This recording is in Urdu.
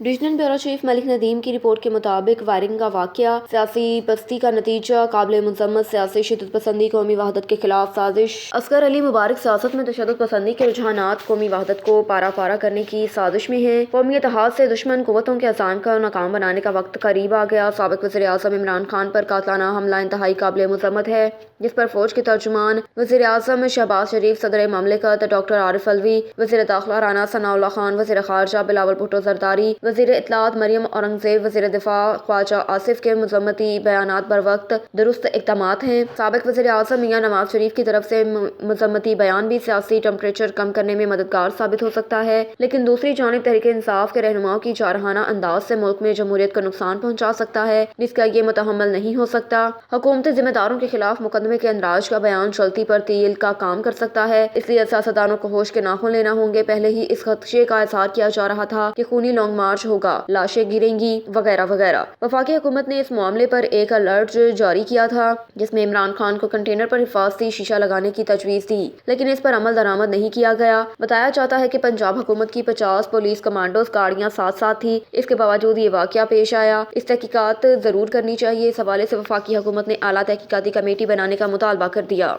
ڈویژنل بیورو چیف ملک ندیم کی رپورٹ کے مطابق فائرنگ کا واقعہ سیاسی پستی کا نتیجہ، قابل مذمت سیاسی شدت پسندی، قومی وحدت کے خلاف سازش۔ اصغر علی مبارک سیاست میں تشدد پسندی کے رجحانات قومی وحدت کو پارا پارا کرنے کی سازش میں ہیں۔ قومی اتحاد سے دشمن قوتوں کے عزائم کو ناکام بنانے کا وقت قریب آ گیا۔ سابق وزیر اعظم عمران خان پر قاتلانہ حملہ انتہائی قابل مذمت ہے، جس پر فوج کے ترجمان وزیر اعظم شہباز شریف، صدر مملکت ڈاکٹر عارف علوی، وزیر داخلہ رانا ثناء اللہ خان، وزیر خارجہ بلاول بھٹو زرداری، وزیر اطلاعات مریم اورنگزیب، وزیر دفاع خواجہ آصف کے مذمتی بیانات بر وقت درست اقدامات ہیں۔ سابق وزیر اعظم میاں نواز شریف کی طرف سے مذمتی بیان بھی سیاسی ٹمپریچر کم کرنے میں مددگار ثابت ہو سکتا ہے، لیکن دوسری جانب تحریک انصاف کے رہنماؤں کی جارحانہ انداز سے ملک میں جمہوریت کو نقصان پہنچا سکتا ہے، جس کا یہ متحمل نہیں ہو سکتا۔ حکومتی ذمہ داروں کے خلاف مقدمے کے اندراج کا بیان چلتی پر تیل کا کام کر سکتا ہے، اس لیے سیاستدانوں کو ہوش کے ناخن لینا ہوں گے۔ پہلے ہی اس خدشے کا اظہار کیا جا رہا تھا کہ خونی لانگ مارچ ہوگا، لاشیں گریں گی، وغیرہ وغیرہ۔ وفاقی حکومت نے اس معاملے پر ایک الرٹ جاری کیا تھا، جس میں عمران خان کو کنٹینر پر حفاظتی شیشہ لگانے کی تجویز تھی، لیکن اس پر عمل درآمد نہیں کیا گیا۔ بتایا جاتا ہے کہ پنجاب حکومت کی 50 پولیس کمانڈوز گاڑیاں ساتھ ساتھ تھی، اس کے باوجود یہ واقعہ پیش آیا۔ اس تحقیقات ضرور کرنی چاہیے۔ اس حوالے سے وفاقی حکومت نے اعلیٰ تحقیقاتی کمیٹی بنانے کا مطالبہ کر دیا۔